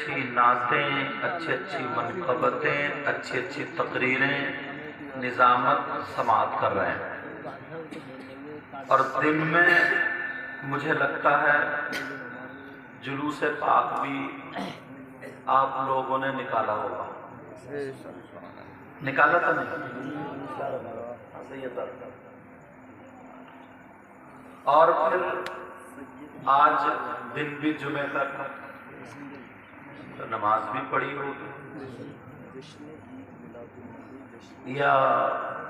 اچھی نعتیں، اچھی اچھی منقبتیں، اچھی اچھی تقریریں نظامت سماعت کر رہے ہیں، اور دن میں مجھے لگتا ہے جلوس پاک بھی آپ لوگوں نے نکالا ہوگا، نکالا تھا نہیں؟ اور پھر آج دن بھی جمعہ تک تو نماز بھی پڑھی ہوگی، یا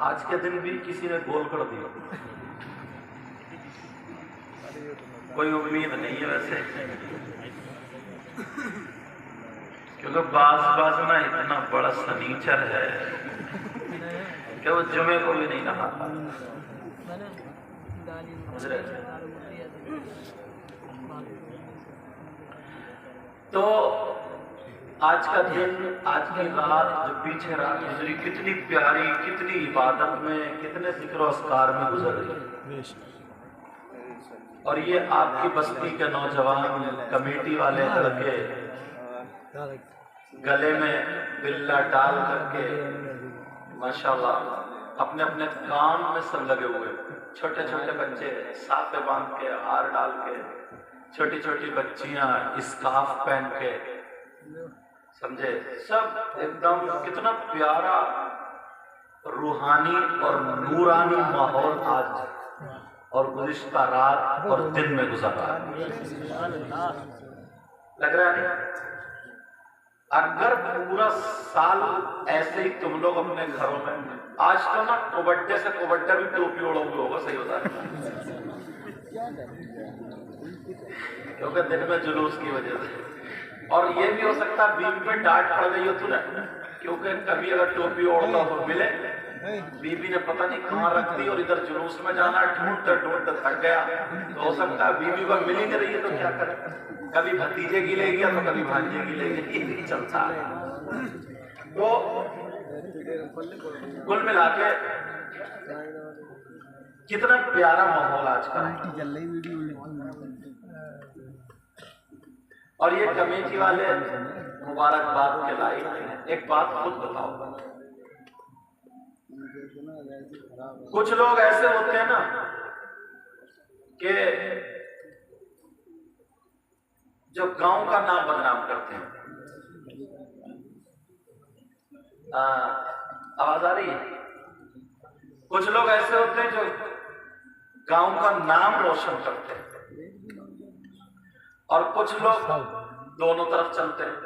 آج کے دن بھی کسی نے گول کر دیا؟ کوئی امید نہیں ہے ویسے، کیونکہ بعض نا اتنا بڑا سنیچر ہے کہ وہ جمعے کو بھی نہیں نہاتا۔ تو آج کا دن، آج کی رات جو پیچھے رات گزری، کتنی پیاری، کتنی عبادت میں، کتنے ذکر و اذکار میں گزر گئی، اور یہ آپ کی بستی کے نوجوان کمیٹی والے لڑکے گلے میں بلا ڈال کر کے ماشاءاللہ اپنے اپنے کام میں سب لگے ہوئے، چھوٹے چھوٹے بچے سافے باندھ کے، ہار ڈال کے، چھوٹی چھوٹی بچیاں اسکارف پہن کے، سمجھے، سب ایک دم کتنا پیارا روحانی اور نورانی ماحول آج اور گزشتہ رات اور دن میں گزر رہا ہے۔ لگ رہا ہے اگر پورا سال ایسے ہی تم لوگ اپنے گھروں میں، آج تو نا کوبڈے سے کوبڈا بھی ٹوپی اوڑو گے ہوگا، صحیح ہوتا ہے کیونکہ دن میں جلوس کی وجہ سے، اور یہ بھی ہو سکتا ہے بیوی پہ ڈانٹ پڑ گئی ہو تمہیں، کیونکہ کبھی اگر ٹوپی اوڑھتا ہو ملے، بیوی نے پتہ نہیں کہاں رکھ دی اور ادھر جلوس میں جانا، ڈھونڈتے ڈھونڈتے تھک گیا، تو ہو سکتا ہے بیوی کو مل ہی نہیں رہی ہے تو کیا کرے، کبھی بھتیجے کی لے گیا تو کبھی بھانجے کی لے گیا، یہ نہیں چلتا ہے۔ تو کل ملا کے کتنا پیارا ماحول آج کا ہے، اور یہ کمیٹی والے مبارکباد کے لائق ہیں۔ ایک بات خود بتاؤ، کچھ لوگ ایسے ہوتے ہیں نا کہ جو گاؤں کا نام بدنام کرتے ہیں، آواز آ رہی ہے؟ کچھ لوگ ایسے ہوتے ہیں جو گاؤں کا نام روشن کرتے ہیں، اور کچھ لوگ دونوں طرف چلتے ہیں۔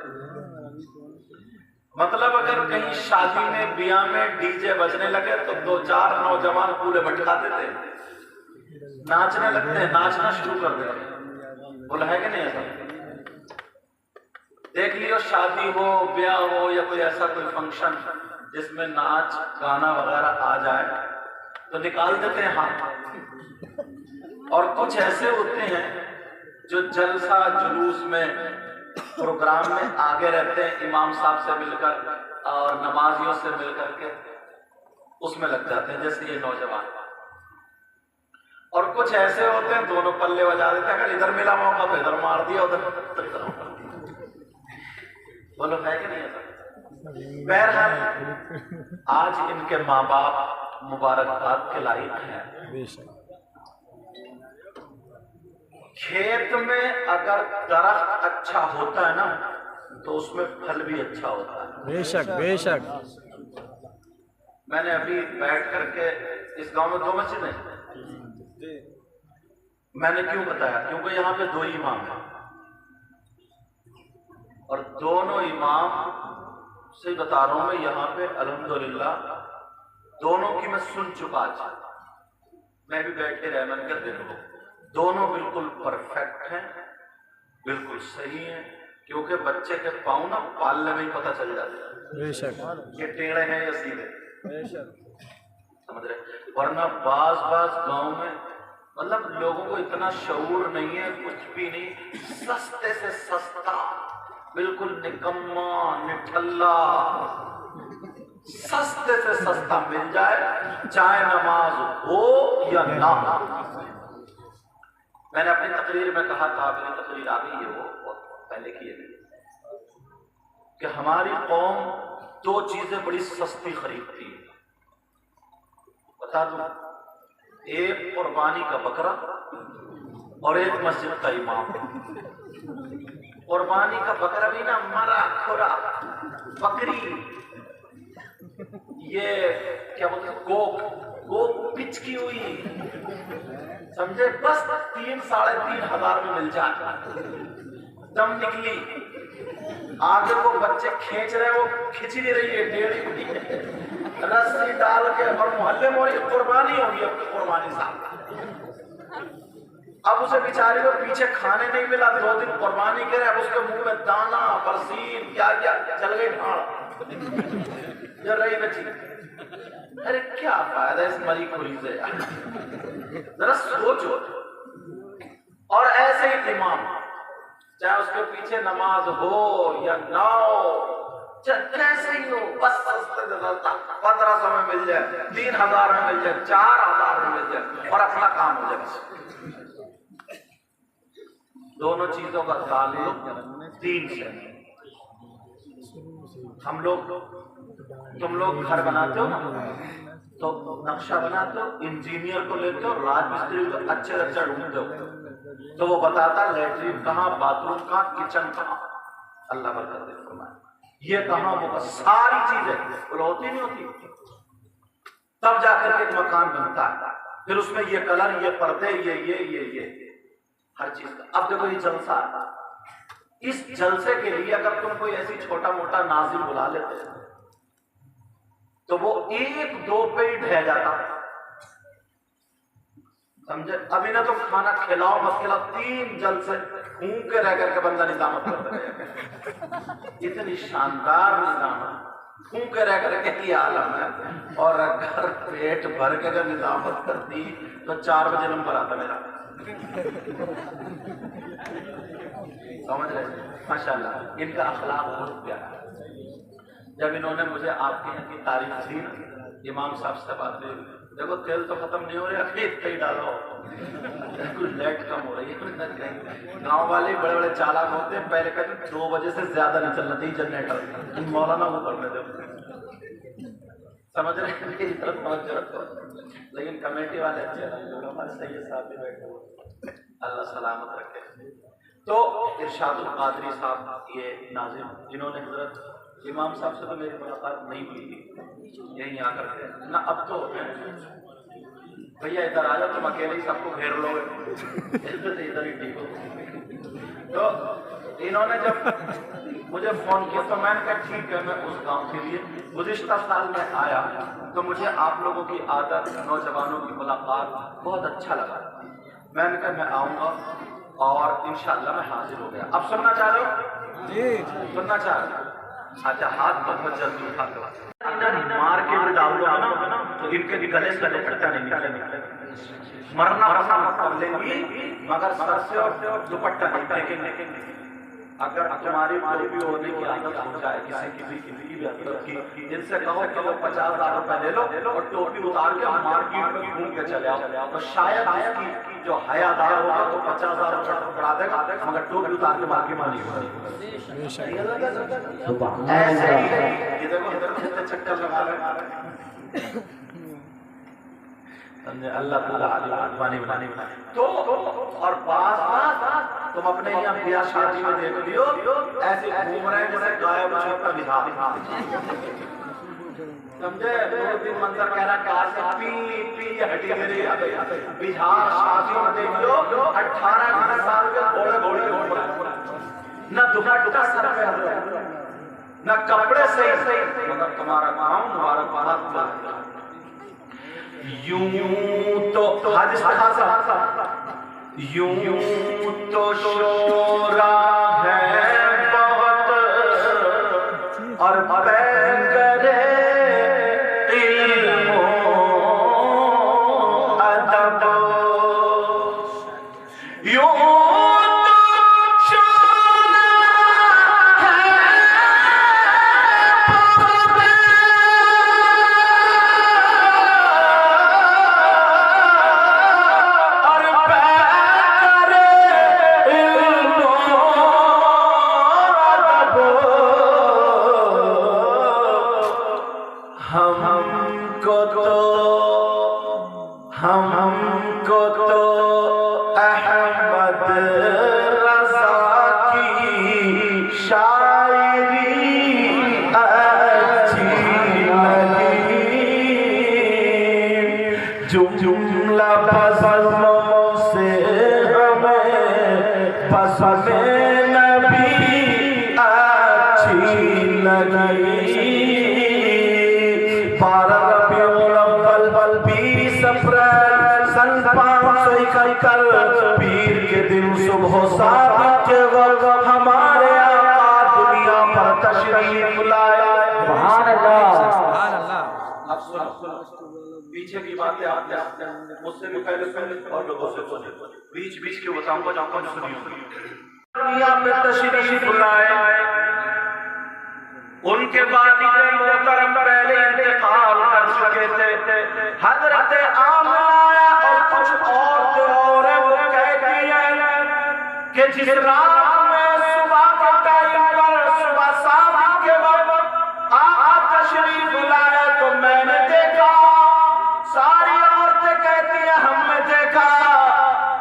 مطلب اگر کہیں شادی میں، بیاہ میں ڈی جے بجنے لگے تو دو چار نوجوان پورے بٹھا دیتے ہیں، ناچنے لگتے ہیں، ناچنا شروع کر دیتے ہیں، بولا ہے کہ نہیں ایسا؟ دیکھ لیو شادی ہو، بیاہ ہو، یا کوئی ایسا کوئی فنکشن جس میں ناچ گانا وغیرہ آ جائے تو نکال دیتے ہیں ہاتھ، اور کچھ ایسے ہوتے ہیں جو جلسہ جلوس میں، پروگرام میں آگے رہتے ہیں، امام صاحب سے مل کر اور نمازیوں سے مل کر کے اس میں لگ جاتے ہیں، جیسے یہ نوجوان، اور کچھ ایسے ہوتے ہیں دونوں پلے بجا دیتے ہیں، اگر ادھر ملا موقع تو ادھر مار دیا، ادھر تو ادھر مار دیا، بولو ہے کہ نہیں ایسا؟ بہرحال آج ان کے ماں باپ مبارکباد کے لائق ہیں۔ کھیت میں اگر درخت اچھا ہوتا ہے نا تو اس میں پھل بھی اچھا ہوتا ہے، بے شک بے شک۔ میں نے ابھی بیٹھ کر کے، اس گاؤں میں 2 مسجدیں، میں نے کیوں بتایا؟ کیونکہ یہاں پہ 2 امام ہیں، اور دونوں امام سے بتا رہا ہوں میں، یہاں پہ الحمدللہ دونوں کی میں سن چکا، میں بھی بیٹھ کے رہا، میں نے کہا دیکھو دونوں بالکل پرفیکٹ ہیں، بالکل صحیح ہیں، کیونکہ بچے کے پاؤں نا پالنے میں ہی پتہ چل جاتا ہے بے شک یہ ٹیڑھے ہیں یا سیدھے، بے شک۔ سمجھ رہے؟ ورنہ بعض گاؤں میں مطلب لوگوں کو اتنا شعور نہیں ہے، کچھ بھی نہیں، سستے سے سستا، بالکل نکما نٹھلا، سستے سے سستا مل جائے، چاہے نماز ہو یا نہ ہو۔ میں نے اپنی تقریر میں کہا تھا، میری تقریر آ گئی ہے، وہ بہت پہلے کی ہے، کہ ہماری قوم دو چیزیں بڑی سستی خریدتی ہے، بتا دوں، ایک قربانی کا بکرا اور ایک مسجد کا امام۔ قربانی کا بکرا بھی نہ مرا کھورا، بکری یہ کیا بولتے ہیں گوک پچکی ہوئی، سمجھے، بس 3-3.5 ہزار میں مل جائے، دم نکلی، آگے وہ بچے کھینچ رہے ہیں، وہ کھچ نہیں رہی ہے، ڈیڑھی ہوئی ہے، رسی ڈال کے، اور محلے میں وہی قربانی ہوگی اپنی قربانی صاحب۔ اب اسے بیچاری کو پیچھے کھانے نہیں ملا، 2 دن قربانی کرے، اب اس کے منہ میں دانا برسین کیا چل گئی ڈھاڑ جل رہی بچی۔ ارے کیا فائدہ اس مری کھری سے، ذرا سوچو۔ اور ایسے ہی امام، چاہے اس کے پیچھے نماز ہو یا نہ ہو، چاہے کیسے ہی ہو، بس سستے سے سستا 1500 میں مل جائے، 3000 میں مل جائے، 4000 میں مل جائے، اور اپنا کام ہو جائے۔ دونوں چیزوں کا تعلق دین سے۔ ہم لوگ، تم لوگ گھر بناتے ہو نا، تو نقشہ بناتے ہو، انجینئر کو لیتے ہو، راج مستری کو اچھے اچھا ڈھونڈتے ہو، تو وہ بتاتا لیٹرین کہاں، باتھ روم کہاں، کچن کہاں، اللہ برکت دے فرمائے، یہ کہاں، وہ ساری چیزیں وہ ہوتی نہیں ہوتی، تب جا کر ایک مکان بنتا ہے، پھر اس میں یہ کلر، یہ پردے، یہ ہر چیز کا۔ اب دیکھو یہ جلسہ ہے، اس جلسے کے لیے اگر تم کوئی ایسی چھوٹا موٹا ناظم بلا لیتے تو وہ 1-2 پہ ہی ڈھہ جاتا، سمجھے۔ ابھی نہ تم کھانا کھلاؤ مت کھلاؤ، 3 جلسے گھوم کے رہ کر کے بندہ نظامت کرتا رہے، اتنی شاندار نظامت، گھوم کے رہ کر کے یہ عالم ہے۔ اور اگر پیٹ بھر کے اگر نظامت کرتی تو 4 بجے نمبر آتا میرا، سمجھ رہے ہیں؟ ماشاءاللہ ان کا اخلاق بہت پیارا ہے۔ جب انہوں نے مجھے آپ کے یہاں کی تعریف دی، امام صاحب سے بات ہوئی، دیکھو تیل تو ختم نہیں ہو رہا، کھیت کہیں ڈالو، کچھ لیٹ کم ہو رہی ہے۔ گاؤں والے بڑے بڑے چالاک ہوتے ہیں، پہلے کہتے 2 بجے سے زیادہ نہیں چلنا چاہیے جنریٹر، مولانا وہ کرنے دو، سمجھ رہے ہیں؟ میری طرف توجہ رکھو۔ لیکن کمیٹی والے اچھے لگے، ہمارے سید صاحب بھی بیٹھے ہوئے، اللہ سلامت رکھے۔ تو ارشاد القادری صاحب یہ ناظم، جنہوں نے حضرت امام صاحب سے تو میری ملاقات نہیں ہوئی تھی، یہیں آ کر کے نہ، اب تو بھیا ادھر آ جاؤ، تم اکیلے ہی سب کو گھیر لو گے، ادھر ہی ٹھیک ہو۔ تو انہوں نے جب مجھے فون کیا تو میں نے کہا ٹھیک ہے، میں اس گاؤں کے لیے گزشتہ سال میں آیا تو مجھے آپ لوگوں کی عادت، نوجوانوں کی ملاقات بہت اچھا لگا، میں نے کہا میں آؤں گا، اور انشاءاللہ میں حاضر ہو گیا۔ اب سننا چاہ رہے ہو؟ جی سننا چاہ رہے ہو؟ اچھا ہاتھ بہت جلدی اٹھا دو، مار کے بھی ڈال دو نا تو ان کے گلے سے دوپٹہ نہیں نکلے، مرنا پسند کر لیں گی مگر سر سے اور دوپٹہ نہیں پھینکیں گے۔ اگر تمہاری ٹوپی ہونے کی عادت ہو جائے کسی بھی حضرت کی، ان سے کہو کہ وہ 50,000 روپے لے لو اور ٹوپی اتار کے مارکیٹ میں گھوم کے چلے آؤ، تو شاید اس کی جو حیا دار ہوگا تو 50,000 روپے پکڑا دے گا، مگر ٹوپی اتار کے مارکیٹ میں نہیں ہوگا۔ ایسے ہی یہ دیکھو ادھر کتنے چکر لگا رہے، اللہ تعالیٰ پانی بنانی تو، اور بعض تم اپنے یہاں بیاہ شادی میں دیکھ لیو ایسے گھوم رہے ہیں جیسے گائے بچھڑ کا بہار، سمجھے؟ دن منظر کہہ رہا کار سے پی ہٹی میری بہار شادیوں میں دیکھ لو 18 سال کے گھوڑے گھوڑے نہ دوپٹہ سر پہ نہ کپڑے صحیح، مگر تمہارا کام تمہارا بہت یوں تو حج یوں تو شورا ہے بہت اور بغیر علم و ادب، یوں لگی 12 ربیع الاول 20 اپریل سن 571 پیر کے دن صبح و صادق کے وقت ہمارے آقا دنیا پر تشریف لائے. سبحان اللہ. اب سنو پیچھے کی باتیں آپ نے مجھ سے بھی پہلے اور لوگوں سے سنیں. بیچ کے بتاؤں گا جہاں پر سنی دنیا پہ تشریف لائے. ان کے والد محترم پہلے انتقال کر چکے تھے. حضرت آمنہ اور کچھ عورتیں اور وہ کہتی ہیں کہ جس رات میں صبح کے ٹائم پر صبح صادق کے وقت آقا تشریف لائے تو میں نے دیکھا. ساری عورتیں کہتی ہیں ہم نے دیکھا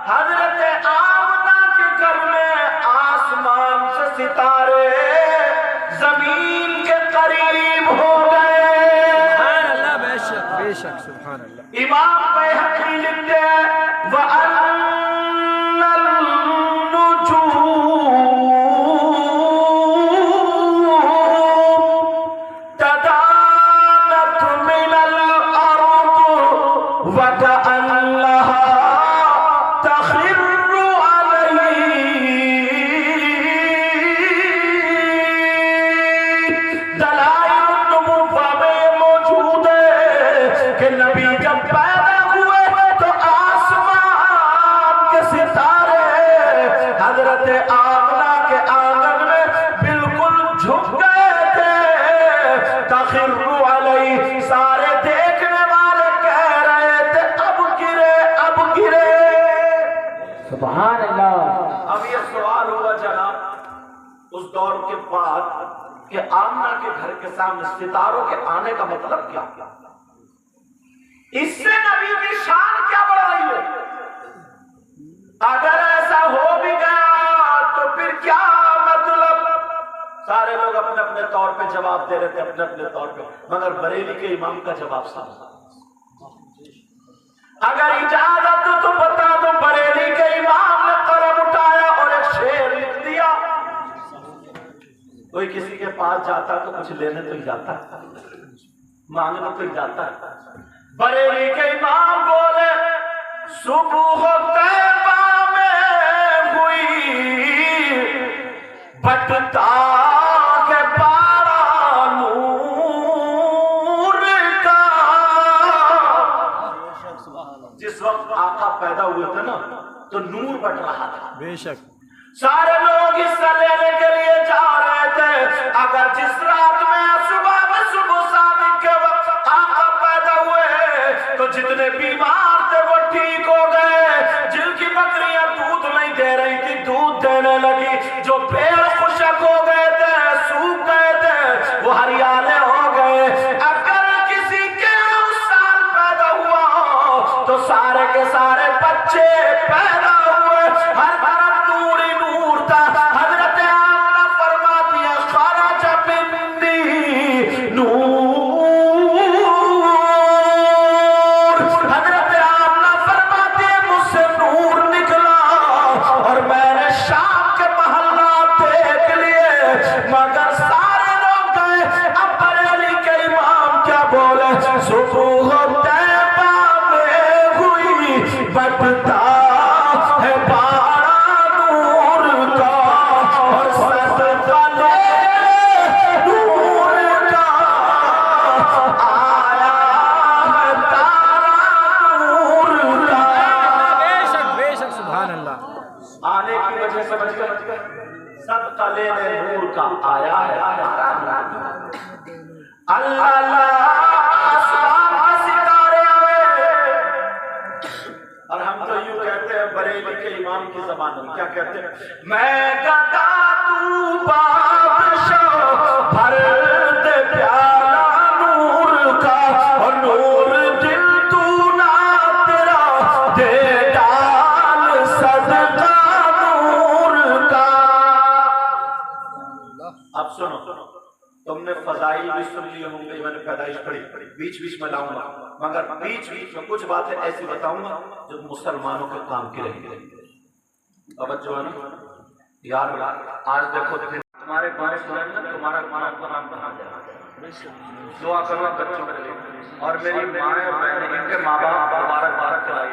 حضرت آمنہ کے گھر میں آسمان سے ستارے زمین کے قریب ہو گئے. سبحان اللہ. بے شک بے شک. سبحان اللہ. امام بیہقی لکھتے ہیں وَأَنَّ النُّجُومَ تَدَانَتْ مِنَ الْأَرْضِ وَكَأَنَّهَا تَخِرُّ عَلَيْهِ. دلائل النبوہ میں موجود ہے کہ نبی جب پیدا ہوئے تو آسمان کے ستارے حضرت آمنہ کے آنگن میں بالکل جھک گئے تھے. تخر علیہ. سارے دیکھنے والے کہہ رہے تھے اب گرے اب گرے. سبحان اللہ. اب یہ سوال ہوا جناب اس دور کے بعد کہ آمنہ کے گھر کے سامنے ستاروں کے آنے کا مطلب کیا؟ اس سے نبی کی شان کیا بڑھ رہی ہے؟ اگر ایسا ہو بھی گیا تو پھر کیا مطلب؟ سارے لوگ اپنے اپنے طور پہ جواب دے رہے تھے اپنے اپنے طور پہ مگر بریلی کے امام کا جواب صاف. اگر اجازت تو بتا دو. بریلی کے امام نے قلم اٹھایا اور ایک شعر لکھ دیا. کوئی کسی کے پاس جاتا تو کچھ لینے تو ہی جاتا مانگنے تو ہی جاتا. بریلی کے امام بولے صبح طیبہ میں ہوئی بٹتا کے پارا نور کا. جس وقت آقا پیدا ہوئے تھے نا تو نور بٹ رہا تھا. بے شک. سارے لوگ حصہ لینے کے لیے جا رہے تھے. اگر جس رات میں صبح صادق کے وقت آقا پیدا ہوئے تو جتنے بیمار تھے وہ ٹھیک ہو گئے. جن کی بکریاں دودھ نہیں دے رہی تھی دودھ دینے لگی. جو پیڑ خشک ہو گئے تھے سوکھ گئے تھے وہ ہریالے ہو گئے. اگر کسی کے اس سال پیدا ہوا تو سارے کے سارے بچے پیدا ہوئے. ہر طرف نور ہی نور تھا. حضرت آمنہ فرماتی ہے خرج منی نور. حضرت آمنہ فرماتی ہے مجھ سے نور نکلا اور میں نے شام کے محلات دیکھ لیے مگر سارے لوگ گئے. اب بریلی کے امام کیا بولے صبح طیبہ میں ہوئی بٹتا ہے پارا نور کا اور صدقہ لے نور کا آیا ہے تارا نور کا. بے شک بے شک. سبحان اللہ. آنے کی وجہ سے بچ گئے. صدقہ لینے نور کا آیا ہے. اللہ اللہ آسمان کے ستارے آئے. اور ہم تو یوں کہتے ہیں بریلی کے امام کی زبان میں کیا کہتے ہیں میں گدا تو بادشاہ بھر دے پیالہ نور کا اور نور دل تو نہ تیرا دے ڈال صدقہ نور کا. اب سنو تم نے فضائل بھی سن لی ہوں گے. میں نے پیدائش پڑھی بیچ میں لاؤں گا مگر بیچ میں کچھ باتیں ایسی بتاؤں گا جو مسلمانوں کے کام کی رہیں گے. توجہ ہے نا یار. آج دیکھو تمہارے بارے میں تمہارا نام کہاں جائے؟ دعا کرنا بچوں کے لیے. اور میری مائیں اور بہنیں ان کے ماں باپ مبارک چلائی.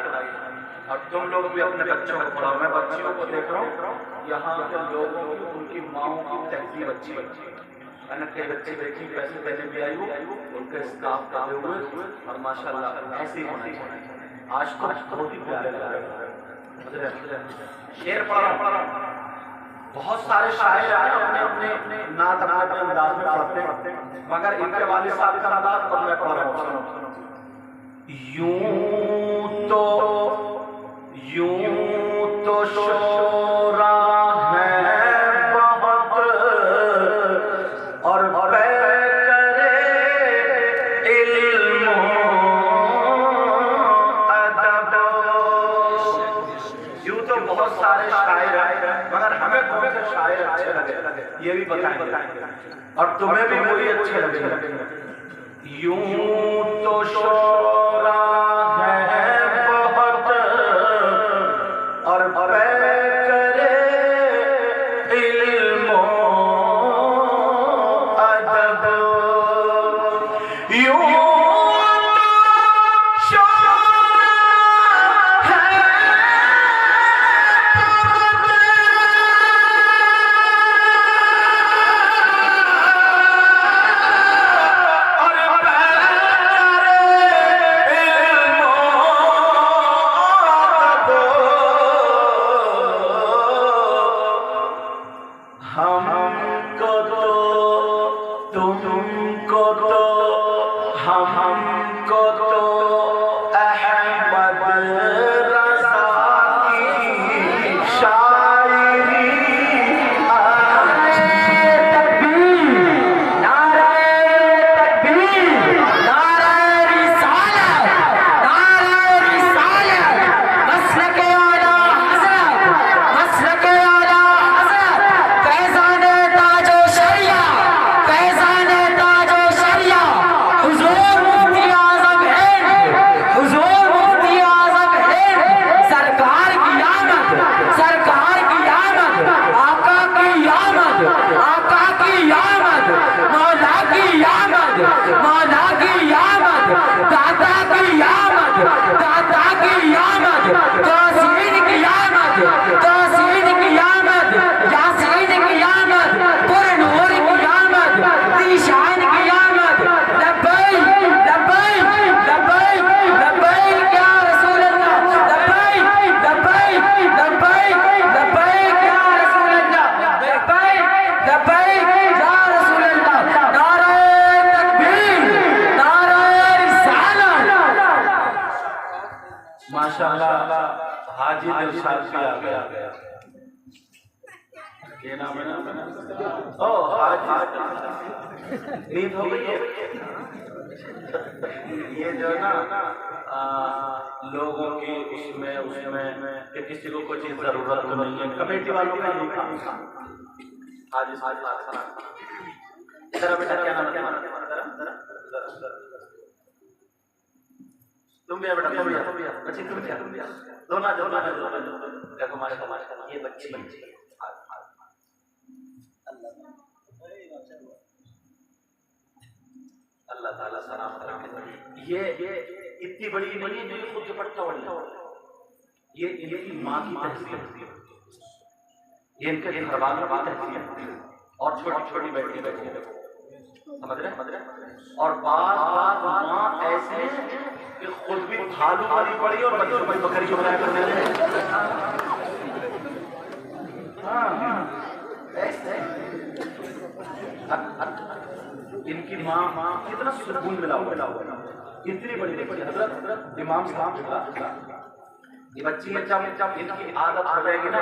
اور تم لوگ بھی اپنے بچوں کو پڑھاؤ. میں بچیوں کو دیکھ رہا ہوں یہاں کے لوگوں کی ان کی ماؤں کی تہذیب اچھی. میں نے کئی بچے دیکھی پیسے دینے بھی آئی ہوں ان کے اسکارف ڈالے ہوئے اور ماشاءاللہ ایسے ہی ہونا چاہیے. آج تو بہت ہی پیارے لگ رہے ہیں. شعر پڑھ رہا ہوں. بہت سارے شاعر اپنے اپنے نعت اپنے انداز میں پڑھتے ہیں مگر ان کے والد صاحب کا انداز پر میں پڑھ رہا ہوں. یوں تو شورا ہے بہت اور بے کرے علم ادب. یوں تو بہت سارے شاعر آئے مگر ہمیں کون سے شاعر اچھے لگے یہ بھی بتائیں گے اور تمہیں بھی وہی اچھے لگے. یوں تو شورا ہے بہت اور بے کرے علم ادب. یوں حاجی دلشاد بھی آ گیا. یہ نام ہے او حاجی نیند ہو گئی ہے. یہ جو ہے نا لوگوں کی اس میں کہ کسی کو کوئی چیز ضرورت نہیں ہے کمیٹی والوں کا یہ کام. حاجی ذرا بیٹا کیا نام ہے تم بھی بیٹا تم بھی بچی تم بھی دونوں دیکھو ماشاءاللہ یہ بچی اللہ تعالیٰ سلام رکھے. یہ اتنی بڑی نہیں خود دوپٹہ بڑی یہ ان کی ماں کی تہذیب یہ ان کے گھر والوں کی تہذیب اور چھوٹی چھوٹی بیٹی سمجھ رہے اور بعض ماں ایسے کہ خود بھی بھالو والی پڑی اور بچوں کو بکری بنایا کرنے لگے. ان کی ماں کتنا سکون ملا ہوا اتنی بڑی حضرت امام صاحب یہ بچی ان کی عادت آ جائے گی نا